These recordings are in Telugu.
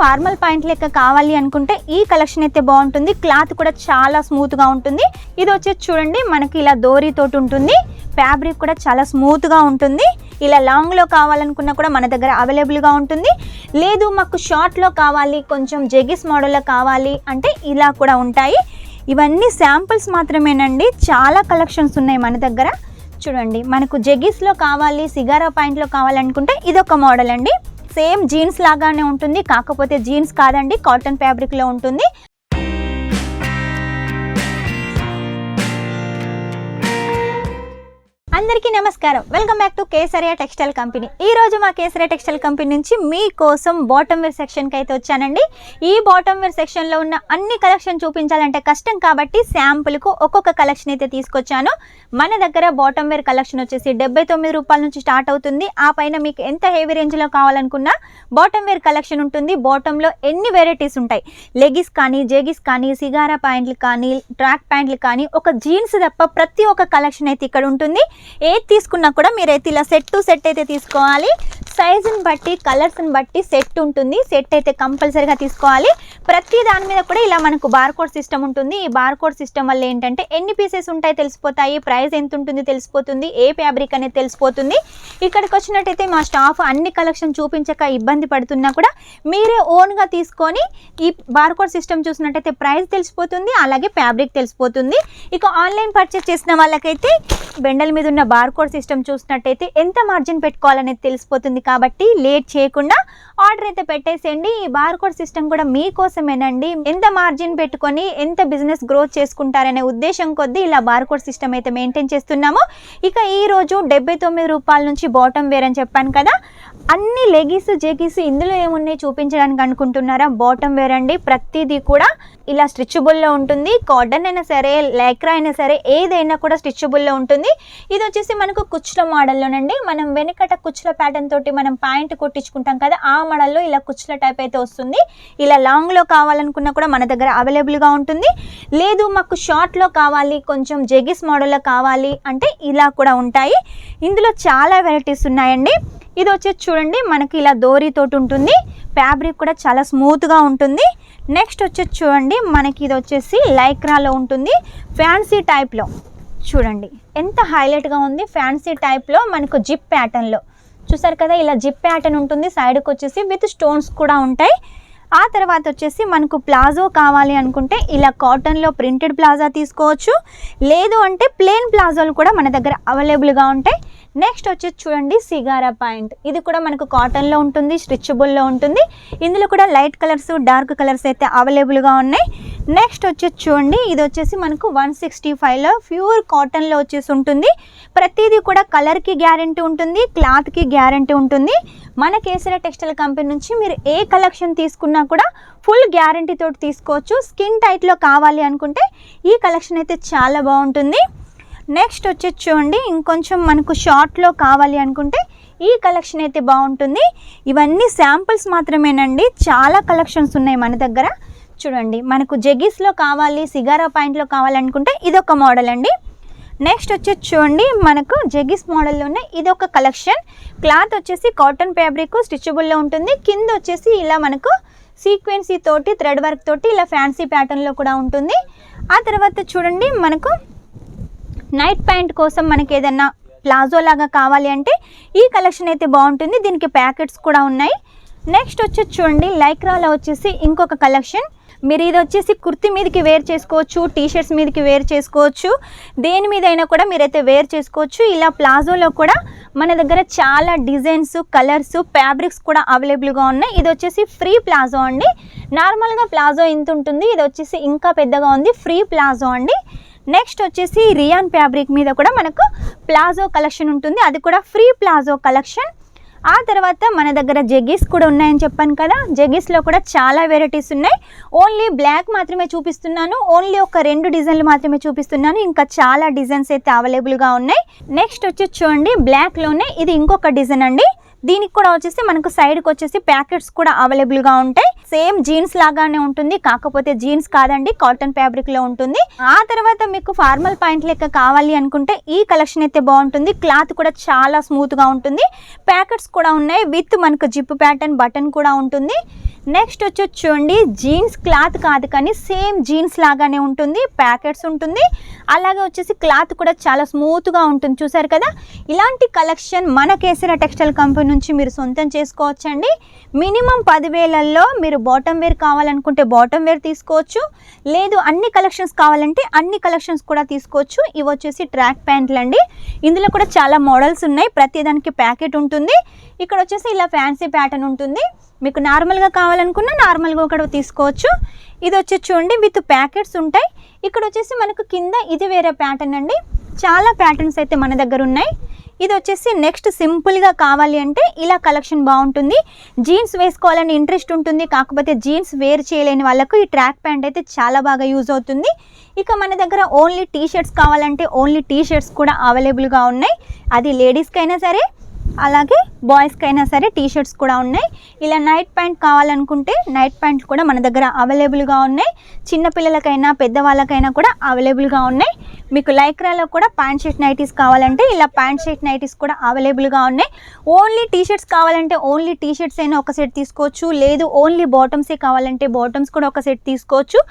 ఫార్మల్ పాయింట్ లెక్క కావాలి అనుకుంటే ఈ కలెక్షన్ అయితే బాగుంటుంది. క్లాత్ కూడా చాలా స్మూత్గా ఉంటుంది. ఇది వచ్చేసి చూడండి మనకి ఇలా దోరీ తోటి ఉంటుంది. ఫ్యాబ్రిక్ కూడా చాలా స్మూత్గా ఉంటుంది. ఇలా లాంగ్లో కావాలనుకున్నా కూడా మన దగ్గర అవైలబుల్గా ఉంటుంది. లేదు మాకు షార్ట్లో కావాలి, కొంచెం జెగిస్ మోడల్లో కావాలి అంటే ఇలా కూడా ఉంటాయి. ఇవన్నీ శాంపుల్స్ మాత్రమేనండి. చాలా కలెక్షన్స్ ఉన్నాయి మన దగ్గర. చూడండి మనకు జెగిస్లో కావాలి, సిగారా పాయింట్లో కావాలనుకుంటే ఇదొక మోడల్ అండి. సేమ్ జీన్స్ లాగానే ఉంటుంది, కాకపోతే జీన్స్ కాదండి, కాటన్ ఫ్యాబ్రిక్లో ఉంటుంది. అందరికీ నమస్కారం. Welcome back to Kesariya textile company. ఈ రోజు మా కేసరియా టెక్స్టైల్ కంపెనీ నుంచి మీకోసం బాటమ్ వేర్ సెక్షన్కి అయితే వచ్చానండి. ఈ బాటమ్ వేర్ సెక్షన్లో ఉన్న అన్ని కలెక్షన్ చూపించాలంటే కష్టం కాబట్టి శాంపుల్కు ఒక్కొక్క కలెక్షన్ అయితే తీసుకొచ్చాను. మన దగ్గర బాటమ్ వేర్ కలెక్షన్ వచ్చేసి 79 రూపాయల నుంచి స్టార్ట్ అవుతుంది. ఆ పైన మీకు ఎంత హెవీ రేంజ్లో కావాలనుకున్నా బాటమ్ వేర్ కలెక్షన్ ఉంటుంది. బాటంలో ఎన్ని వెరైటీస్ ఉంటాయి, లెగిస్ కానీ, జెగిస్ కానీ, సిగారా ప్యాంట్లు కానీ, ట్రాక్ ప్యాంట్లు కానీ, ఒక జీన్స్ తప్ప ప్రతి ఒక్క కలెక్షన్ అయితే ఇక్కడ ఉంటుంది. ఏది తీసుకున్నా కూడా మీరైతే ఇలా సెట్ టు సెట్ అయితే తీసుకోవాలి. సైజుని బట్టి, కలర్స్ని బట్టి సెట్ ఉంటుంది. సెట్ అయితే కంపల్సరీగా తీసుకోవాలి. ప్రతి దాని మీద కూడా ఇలా మనకు బార్కోడ్ సిస్టమ్ ఉంటుంది. ఈ బార్కోడ్ సిస్టమ్ వల్ల ఏంటంటే ఎన్ని పీసెస్ ఉంటాయి తెలిసిపోతాయి, ప్రైస్ ఎంత ఉంటుంది తెలిసిపోతుంది, ఏ ఫ్యాబ్రిక్ అనేది తెలిసిపోతుంది. ఇక్కడికి వచ్చినట్టయితే మా స్టాఫ్ అన్ని కలెక్షన్ చూపించక ఇబ్బంది పడుతున్నా కూడా మీరే ఓన్గా తీసుకొని ఈ బార్కోడ్ సిస్టమ్ చూసినట్టయితే ప్రైస్ తెలిసిపోతుంది, అలాగే ఫ్యాబ్రిక్ తెలిసిపోతుంది. ఇక ఆన్లైన్ పర్చేస్ చేసిన వాళ్ళకైతే బెండల్ మీద ఉన్న బార్కోడ్ సిస్టమ్ చూసినట్టయితే ఎంత మార్జిన్ పెట్టుకోవాలనేది తెలిసిపోతుంది. కాబట్టి లేట్ చేయకుండా ఆర్డర్ అయితే పెట్టేసేయండి. ఈ బార్కోడ్ సిస్టమ్ కూడా మీకోసమేనండి. ఎంత మార్జిన్ పెట్టుకొని ఎంత బిజినెస్ గ్రోత్ చేసుకుంటారనే ఉద్దేశం కొద్దీ ఇలా బార్కోడ్ సిస్టమ్ అయితే మెయింటైన్ చేస్తున్నాము. ఇక ఈ రోజు 79 రూపాయల నుంచి బాటమ్ వేర్ అని చెప్పాను కదా, అన్ని లెగిస్, జెగిస్ ఇందులో ఏమున్నాయి చూపించడానికి అనుకుంటున్నారా? బాటమ్ వేర్ అండి. ప్రతిదీ కూడా ఇలా స్ట్రిచబుల్లో ఉంటుంది. కాటన్ అయినా సరే, లైక్రా అయినా సరే, ఏదైనా కూడా స్ట్రిచబుల్లో ఉంటుంది. ఇది వచ్చేసి మనకు కుచ్చుల మోడల్లోనండి. మనం వెనకట కుచ్చుల ప్యాటర్న్ తోటి మనం ప్యాంట్ కుట్టించుకుంటాం కదా, ఆ మోడల్లో ఇలా కుచ్చుల టైప్ అయితే వస్తుంది. ఇలా లాంగ్లో కావాలనుకున్నా కూడా మన దగ్గర అవైలబుల్గా ఉంటుంది. లేదు మాకు షార్ట్లో కావాలి, కొంచెం జెగిస్ మోడల్లో కావాలి అంటే ఇలా కూడా ఉంటాయి. ఇందులో చాలా వెరైటీస్ ఉన్నాయండి. ఇది వచ్చేసి చూడండి మనకి ఇలా దోరీ తోటి ఉంటుంది. ఫ్యాబ్రిక్ కూడా చాలా స్మూత్గా ఉంటుంది. నెక్స్ట్ వచ్చేసి చూడండి మనకి ఇది వచ్చేసి లైక్రాలో ఉంటుంది. ఫ్యాన్సీ టైప్లో చూడండి ఎంత హైలైట్గా ఉంది. ఫ్యాన్సీ టైప్లో మనకు జిప్ ప్యాటర్న్లో చూసారు కదా, ఇలా జిప్ ప్యాటర్న్ ఉంటుంది. సైడ్కి వచ్చేసి విత్ స్టోన్స్ కూడా ఉంటాయి. ఆ తర్వాత వచ్చేసి మనకు ప్లాజో కావాలి అనుకుంటే ఇలా కాటన్లో ప్రింటెడ్ ప్లాజా తీసుకోవచ్చు. లేదు అంటే ప్లెయిన్ ప్లాజోలు కూడా మన దగ్గర అవైలబుల్గా ఉంటాయి. నెక్స్ట్ వచ్చేసి చూడండి సిగారా పాయింట్. ఇది కూడా మనకు కాటన్లో ఉంటుంది, స్ట్రిచబుల్లో ఉంటుంది. ఇందులో కూడా లైట్ కలర్స్, డార్క్ కలర్స్ అయితే అవైలబుల్గా ఉన్నాయి. నెక్స్ట్ వచ్చేసి చూడండి ఇది వచ్చేసి మనకు 165లో ప్యూర్ కాటన్లో వచ్చేసి ఉంటుంది. ప్రతిదీ కూడా కలర్కి గ్యారంటీ ఉంటుంది, క్లాత్కి గ్యారంటీ ఉంటుంది. మన కేసరియా టెక్స్టైల్ కంపెనీ నుంచి మీరు ఏ కలెక్షన్ తీసుకున్నా కూడా ఫుల్ గ్యారంటీ తోటి తీసుకోవచ్చు. స్కిన్ టైట్లో కావాలి అనుకుంటే ఈ కలెక్షన్ అయితే చాలా బాగుంటుంది. నెక్స్ట్ వచ్చేసి చూడండి ఇంకొంచెం మనకు షార్ట్లో కావాలి అనుకుంటే ఈ కలెక్షన్ అయితే బాగుంటుంది. ఇవన్నీ శాంపుల్స్ మాత్రమేనండి. చాలా కలెక్షన్స్ ఉన్నాయి మన దగ్గర. చూడండి మనకు జెగిస్లో కావాలి, సిగారా పాయింట్లో కావాలనుకుంటే ఇదొక మోడల్ అండి. నెక్స్ట్ వచ్చేసి చూడండి మనకు జెగిస్ మోడల్లోనే ఇదొక కలెక్షన్. క్లాత్ వచ్చేసి కాటన్ ఫ్యాబ్రిక్ స్టిచబుల్లో ఉంటుంది. కింద వచ్చేసి ఇలా మనకు సీక్వెన్సీ తోటి, థ్రెడ్ వర్క్ తోటి ఇలా ఫ్యాన్సీ ప్యాటర్న్లో కూడా ఉంటుంది. ఆ తర్వాత చూడండి మనకు నైట్ ప్యాంట్ కోసం మనకి ఏదన్నా ప్లాజో లాగా కావాలి అంటే ఈ కలెక్షన్ అయితే బాగుంటుంది. దీనికి ప్యాకెట్స్ కూడా ఉన్నాయి. నెక్స్ట్ వచ్చేసి చూడండి లైక్రాలో వచ్చేసి ఇంకొక కలెక్షన్. మీరు ఇది వచ్చేసి కుర్తీ మీదకి వేర్ చేసుకోవచ్చు, టీషర్ట్స్ మీదకి వేర్ చేసుకోవచ్చు, దేని మీద అయినా కూడా మీరైతే వేర్ చేసుకోవచ్చు. ఇలా ప్లాజోలో కూడా మన దగ్గర చాలా డిజైన్స్, కలర్స్, ఫ్యాబ్రిక్స్ కూడా అవైలబుల్గా ఉన్నాయి. ఇది వచ్చేసి ఫ్రీ ప్లాజో అండి. నార్మల్గా ప్లాజో ఇంత ఉంటుంది, ఇది వచ్చేసి ఇంకా పెద్దగా ఉంది, ఫ్రీ ప్లాజో అండి. నెక్స్ట్ వచ్చేసి రియాన్ ఫ్యాబ్రిక్ మీద కూడా మనకు ప్లాజో కలెక్షన్ ఉంటుంది. అది కూడా ఫ్రీ ప్లాజో కలెక్షన్. ఆ తర్వాత మన దగ్గర జెగిస్ కూడా ఉన్నాయని చెప్పాను కదా, జెగిస్లో కూడా చాలా వెరైటీస్ ఉన్నాయి. ఓన్లీ బ్లాక్ మాత్రమే చూపిస్తున్నాను, ఓన్లీ ఒక 2 డిజైన్లు మాత్రమే చూపిస్తున్నాను. ఇంకా చాలా డిజైన్స్ అయితే అవైలబుల్గా ఉన్నాయి. నెక్స్ట్ వచ్చి చూడండి బ్లాక్లోనే ఇది ఇంకొక డిజైన్ అండి. దీనికి కూడా వచ్చేసి మనకు సైడ్కి వచ్చేసి ప్యాకెట్స్ కూడా అవైలబుల్గా ఉంటాయి. సేమ్ జీన్స్ లాగానే ఉంటుంది, కాకపోతే జీన్స్ కాదండి, కాటన్ ఫ్యాబ్రిక్లో ఉంటుంది. ఆ తర్వాత మీకు ఫార్మల్ పాయింట్ లెక్క కావాలి అనుకుంటే ఈ కలెక్షన్ అయితే బాగుంటుంది. క్లాత్ కూడా చాలా స్మూత్గా ఉంటుంది. ప్యాకెట్స్ కూడా ఉన్నాయి విత్ మనకు జిప్ ప్యాటర్న్ బటన్ కూడా ఉంటుంది. నెక్స్ట్ వచ్చి చూడండి, జీన్స్ క్లాత్ కాదు కానీ సేమ్ జీన్స్ లాగానే ఉంటుంది, ప్యాకెట్స్ ఉంటుంది. అలాగే వచ్చేసి క్లాత్ కూడా చాలా స్మూత్గా ఉంటుంది. చూసారు కదా, ఇలాంటి కలెక్షన్ మన కేసరియా టెక్స్టైల్ కంపెనీ నుంచి మీరు సొంతం చేసుకోవచ్చండి. మినిమం 10,000లో మీరు బాటమ్ వేర్ కావాలనుకుంటే బాటమ్ వేర్ తీసుకోవచ్చు, లేదు అన్ని కలెక్షన్స్ కావాలంటే అన్ని కలెక్షన్స్ కూడా తీసుకోవచ్చు. ఇవి వచ్చేసి ట్రాక్ ప్యాంట్లు అండి. ఇందులో కూడా చాలా మోడల్స్ ఉన్నాయి, ప్రతి దానికి ప్యాకెట్ ఉంటుంది. ఇక్కడ వచ్చేసి ఇలా ఫ్యాన్సీ ప్యాటర్న్ ఉంటుంది. మీకు నార్మల్గా కావాలనుకున్నా నార్మల్గా కూడా తీసుకోవచ్చు. ఇది వచ్చి చూడండి విత్ ప్యాకెట్స్ ఉంటాయి. ఇక్కడ వచ్చేసి మనకు కింద ఇది వేరే ప్యాటర్న్ అండి. చాలా ప్యాటర్న్స్ అయితే మన దగ్గర ఉన్నాయి. ఇది వచ్చేసి నెక్స్ట్ సింపుల్గా కావాలి అంటే ఇలా కలెక్షన్ బాగుంటుంది. జీన్స్ వేసుకోవాలని ఇంట్రెస్ట్ ఉంటుంది, కాకపోతే జీన్స్ వేర్ చేయలేని వాళ్ళకు ఈ ట్రాక్ ప్యాంట్ అయితే చాలా బాగా యూజ్ అవుతుంది. ఇక మన దగ్గర ఓన్లీ టీ షర్ట్స్ కావాలంటే ఓన్లీ టీ షర్ట్స్ కూడా అవైలబుల్గా ఉన్నాయి. అది లేడీస్కి అయినా సరే అలాగే బాయ్స్కి అయినా సరే టీ షర్ట్స్ కూడా ఉన్నాయి. ఇలా నైట్ ప్యాంట్ కావాలనుకుంటే నైట్ ప్యాంట్లు కూడా మన దగ్గర అవైలబుల్గా ఉన్నాయి. చిన్నపిల్లలకైనా పెద్దవాళ్ళకైనా కూడా అవైలబుల్గా ఉన్నాయి. మీకు లైక్రాలో కూడా ప్యాంట్ షర్ట్ నైటీస్ కావాలంటే ఇలా ప్యాంట్ షర్ట్ నైటీస్ కూడా అవైలబుల్గా ఉన్నాయి. ఓన్లీ టీ షర్ట్స్ కావాలంటే ఓన్లీ టీ షర్ట్స్ అయినా ఒక సెట్ తీసుకోవచ్చు, లేదు ఓన్లీ బాటమ్సే కావాలంటే బాటమ్స్ కూడా ఒక సెట్ తీసుకోవచ్చు.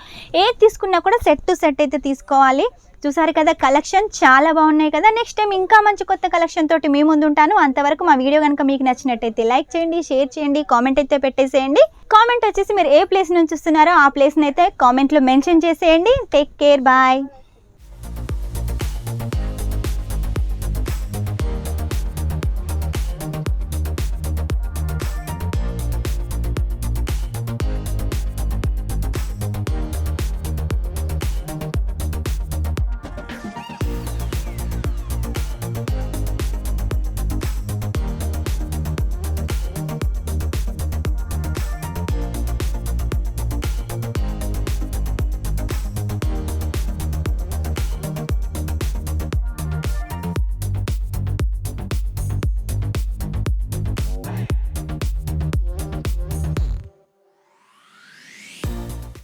ఏది తీసుకున్నా కూడా సెట్ టు సెట్ అయితే తీసుకోవాలి. చూసారు కదా, కలెక్షన్ చాలా బాగున్నాయి కదా. నెక్స్ట్ టైం ఇంకా మంచి కొత్త కలెక్షన్ తోటి మీ ముందు ఉంటాను. అంతవరకు మా వీడియో కనుక మీకు నచ్చినట్టయితే లైక్ చేయండి, షేర్ చేయండి, కామెంట్ అయితే పెట్టేసేయండి. కామెంట్ వచ్చేసి మీరు ఏ ప్లేస్ నుంచి చూస్తున్నారో ఆ ప్లేస్ని అయితే కామెంట్లో మెన్షన్ చేసేయండి. Take care, bye.